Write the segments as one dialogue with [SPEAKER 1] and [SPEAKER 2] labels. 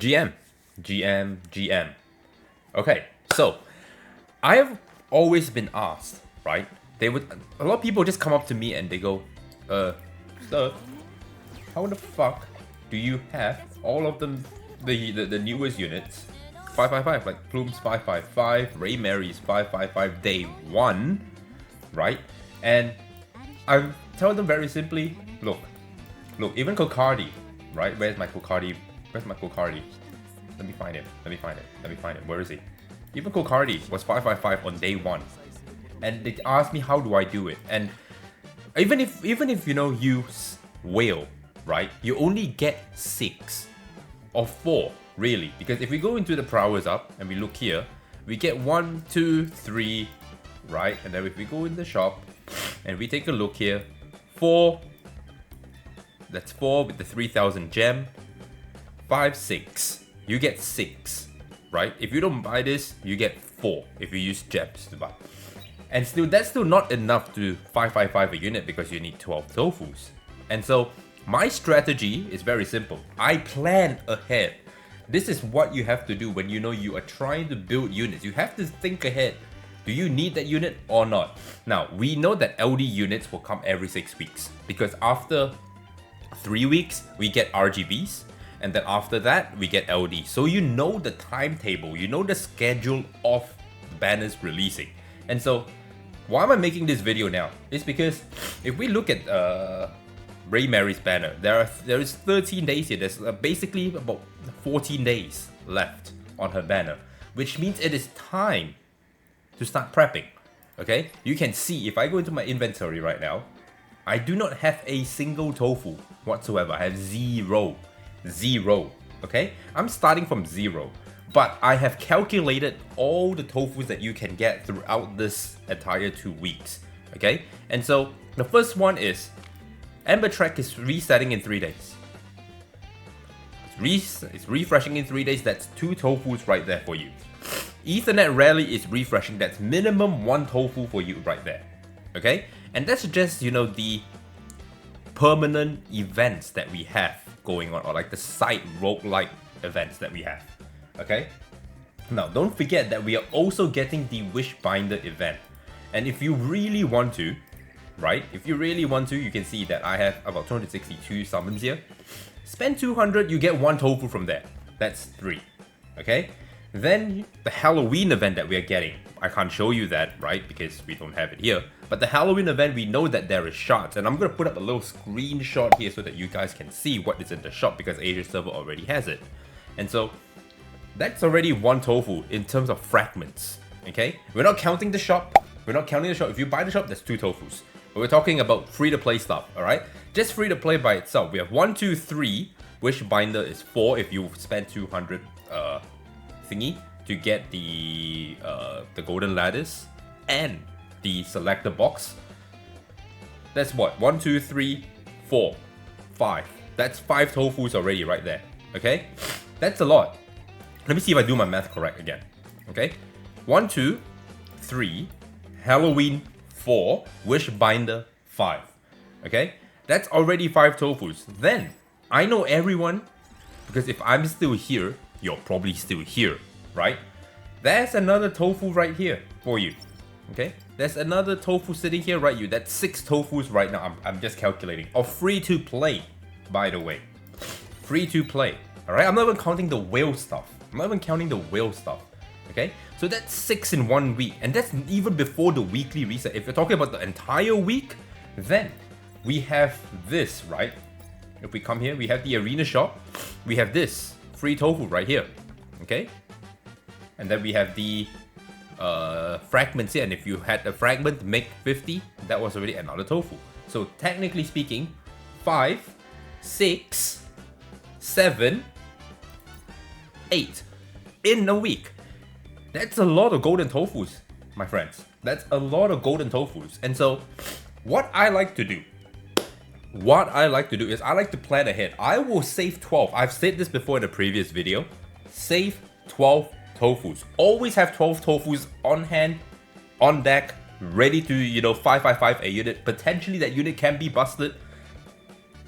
[SPEAKER 1] GM, GM. Okay, so I have always been asked, right? A lot of people just come up to me and they go, sir, how the fuck do you have all of them, the newest units, 555, like Plume's 555, Raymerry's 555 day 1, right? And I tell them very simply, look, even Kokardi, right? Where's my Kokardi? Let me find him. Where is he? Even Kokardi was 555 on day 1. And they asked me how do I do it? And even if you know use whale, right? You only get 6 or 4 really, because if we go into the prowess up and we look here, we get 1, 2, 3, right? And then if we go in the shop and we take a look here, 4. That's 4 with the 3000 gem. 5, 6. You get 6, right? If you don't buy this, you get 4 if you use gems to buy. And still, that's still not enough to 555 a unit because you need 12 tofus. And so my strategy is very simple. I plan ahead. This is what you have to do when you know you are trying to build units. You have to think ahead. Do you need that unit or not? Now, we know that LD units will come every 6 weeks because after 3 weeks, we get RGBs. And then after that, we get LD. So you know the timetable, you know the schedule of banners releasing. And so, why am I making this video now? It's because if we look at Raymerry's banner, there is 13 days here. There's basically about 14 days left on her banner, which means it is time to start prepping. Okay, you can see if I go into my inventory right now, I do not have a single tofu whatsoever. I have zero. Okay, I'm starting from 0, but I have calculated all the tofus that you can get throughout this entire 2 weeks. Okay, and so the first one is Ember Trek is resetting in 3 days. It's refreshing in 3 days. That's 2 tofus right there for you. Ethernet Rally is refreshing. That's minimum 1 tofu for you right there. Okay, and that's just, you know, the permanent events that we have going on, or like the side roguelike events that we have. Okay, now don't forget that we are also getting the Wishbinder event, and if you really want to, right, you can see that I have about 262 summons here. Spend 200, you get 1 tofu from there. That's 3. Okay, then the Halloween event that we are getting, I can't show you that, right, because we don't have it here. But the Halloween event, we know that there is shards, and I'm going to put up a little screenshot here so that you guys can see what is in the shop because Asia server already has it. And so that's already 1 tofu in terms of fragments. Okay, we're not counting the shop. If you buy the shop, that's 2 tofus. But we're talking about free-to-play stuff. All right, just free-to-play by itself. We have 1, 2, 3. Wishbinder is 4 if you spend 200 thingy to get the golden lattice and the selector box. That's what? 1, 2, 3, 4, 5. That's 5 tofus already right there. Okay, that's a lot. Let me see if I do my math correct again. Okay, 1, 2, 3, Halloween 4, Wishbinder 5. Okay, that's already 5 tofus. Then I know everyone, because if I'm still here, you're probably still here, right? There's another tofu right here for you. Okay, there's another tofu sitting here, right? That's 6 tofus right now. I'm just calculating. Or free to play, by the way. Free to play. Alright, I'm not even counting the whale stuff. Okay, so that's 6 in 1 week, and that's even before the weekly reset. If you're talking about the entire week, then we have this, right? If we come here, we have the arena shop. We have this free tofu right here. Okay, and then we have the fragments here, and if you had a fragment make 50, that was already another tofu. So technically speaking, 5, 6, 7, 8 in a week. That's a lot of golden tofus, my friends. That's a lot of golden tofus. And so what I like to do is I like to plan ahead. I will save 12. I've said this before in a previous video. Save 12 tofus. Always have 12 tofus on hand, on deck, ready to, you know, 555 a unit. Potentially that unit can be busted.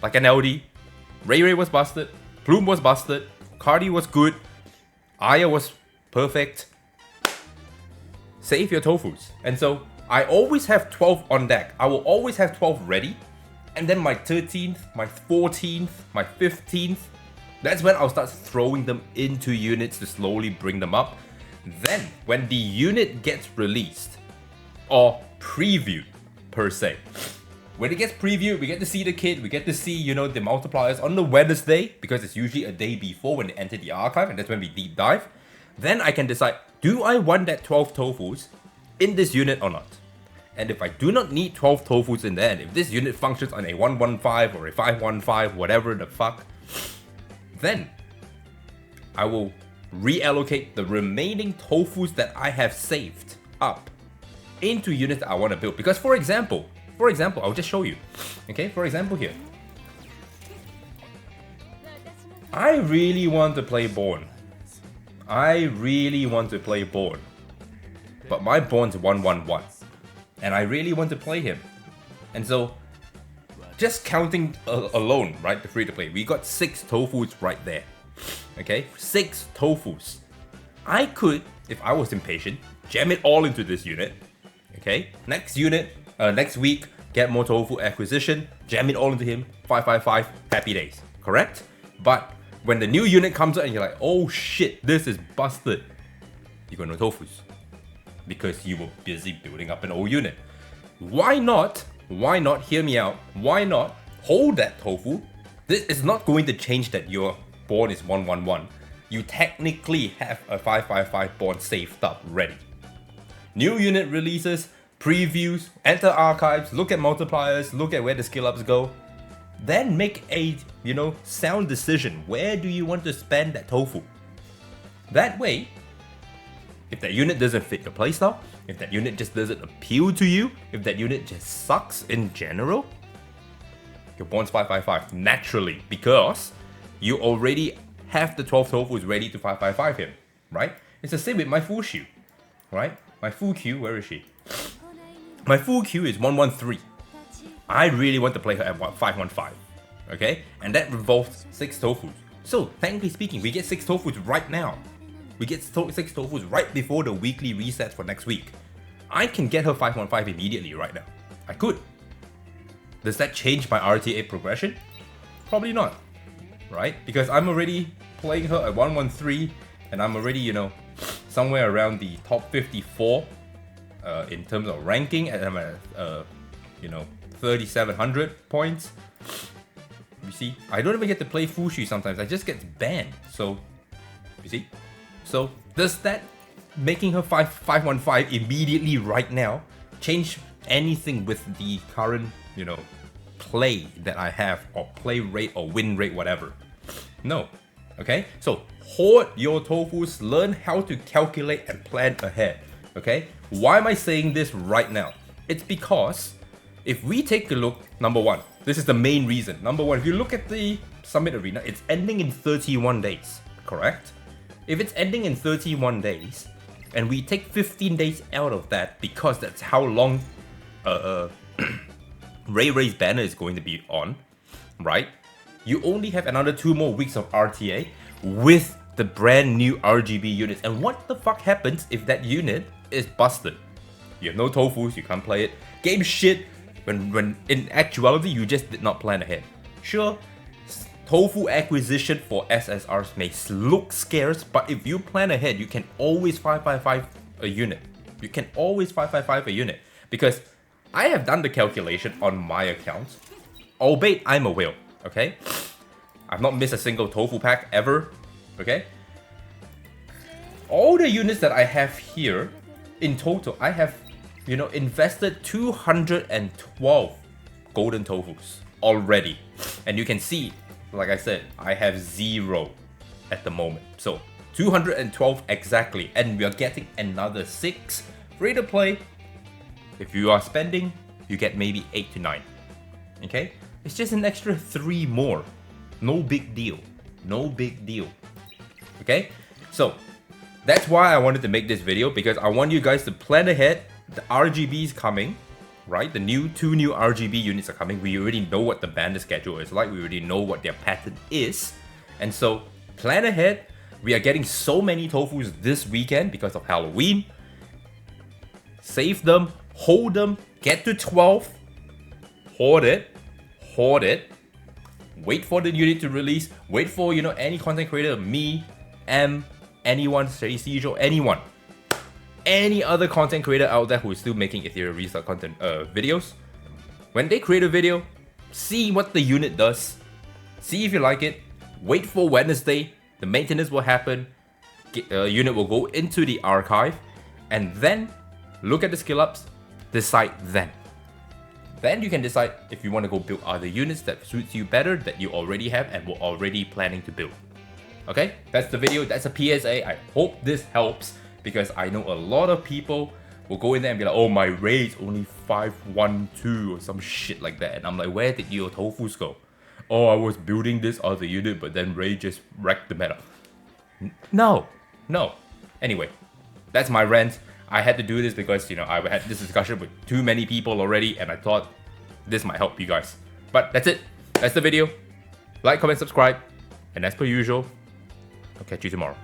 [SPEAKER 1] Like an LD. Raymerry was busted. Plume was busted. Cardi was good. Aya was perfect. Save your tofus. And so I always have 12 on deck. I will always have 12 ready. And then my 13th, my 14th, my 15th, that's when I'll start throwing them into units to slowly bring them up. Then, when the unit gets released, or previewed per se, when it gets previewed, we get to see the kit, we get to see, you know, the multipliers on the Wednesday, because it's usually a day before when they enter the archive, and that's when we deep dive. Then I can decide, do I want that 12 tofus in this unit or not? And if I do not need 12 tofus in there, and if this unit functions on a 115 or a 515, whatever the fuck, then I will reallocate the remaining tofus that I have saved up into units that I want to build. Because for example, I'll just show you. Okay, for example here, I really want to play Born. But my Born's 111. And I really want to play him. And so, just counting alone, right, the free to play, we got 6 tofus right there. Okay, 6 tofus. I could, if I was impatient, jam it all into this unit. Okay, next week, get more tofu acquisition, jam it all into him, 555, happy days, correct? But when the new unit comes out and you're like, oh shit, this is busted, you got no tofus. Because you were busy building up an old unit. Why not, hear me out, why not hold that tofu? This is not going to change that your Born is 111. You technically have a 555 Born saved up, ready. New unit releases, previews, enter archives, look at multipliers, look at where the skill ups go. Then make a, you know, sound decision. Where do you want to spend that tofu? That way, if that unit doesn't fit your playstyle, if that unit just doesn't appeal to you, if that unit just sucks in general, your Born's 555 naturally, because you already have the 12 tofus ready to 555 him, right? It's the same with my full Shu, right? My full Q, where is she? My full Q is 113. I really want to play her at 515, okay? And that involves 6 tofus. So, technically speaking, we get 6 tofus right now. We get 6 tofus right before the weekly resets for next week. I can get her 515 immediately right now. I could. Does that change my RTA progression? Probably not, right? Because I'm already playing her at 113 and I'm already, you know, somewhere around the top 54 in terms of ranking, and I'm at, you know, 3,700 points. You see, I don't even get to play Fushi sometimes. I just get banned. So, you see? So, does that making her 515 immediately right now change anything with the current, you know, play that I have, or play rate or win rate, whatever? No. Okay? So, hoard your tofus, learn how to calculate and plan ahead. Okay? Why am I saying this right now? It's because if we take a look, number one, this is the main reason. Number one, if you look at the Summit Arena, it's ending in 31 days, correct? If it's ending in 31 days, and we take 15 days out of that because that's how long Rayray's banner is going to be on, right? You only have another 2 more weeks of RTA with the brand new RGB units. And what the fuck happens if that unit is busted? You have no tofus, you can't play it. Game shit, when in actuality you just did not plan ahead. Sure, tofu acquisition for SSRs may look scarce, but if you plan ahead, you can always 555 a unit. You can always 555 a unit. Because I have done the calculation on my account, albeit I'm a whale, okay? I've not missed a single tofu pack ever, okay? All the units that I have here, in total, I have, you know, invested 212 golden tofus already. And you can see, like I said, I have 0 at the moment. So 212 exactly, and we are getting another 6 free to play. If you are spending, you get maybe 8 to 9. Okay? It's just an extra 3 more. No big deal. No big deal. Okay? So that's why I wanted to make this video, because I want you guys to plan ahead. The RGB is coming, right? The 2 new RGB units are coming. We already know what the banner schedule is like. We already know what their pattern is. And so Plan ahead. We are getting so many tofus this weekend because of Halloween. Save them, hold them, get to 12, hoard it, wait for the unit to release, wait for, you know, any content creator, me, anyone, Seishijo, anyone, any other content creator out there who is still making Etheria restart content videos. When they create a video, see what the unit does, see if you like it, wait for Wednesday, the maintenance will happen, unit will go into the archive, and then look at the skill ups, decide then. Then you can decide if you want to go build other units that suits you better that you already have and were already planning to build. Okay, that's the video, that's a PSA. I hope this helps because I know a lot of people will go in there and be like, oh, my raid's only 512 or some shit like that. And I'm like, where did your tofus go? Oh, I was building this other unit, but then raid just wrecked the meta. No. Anyway, that's my rant. I had to do this because, you know, I had this discussion with too many people already and I thought this might help you guys. But that's it. That's the video. Like, comment, subscribe. And as per usual, I'll catch you tomorrow.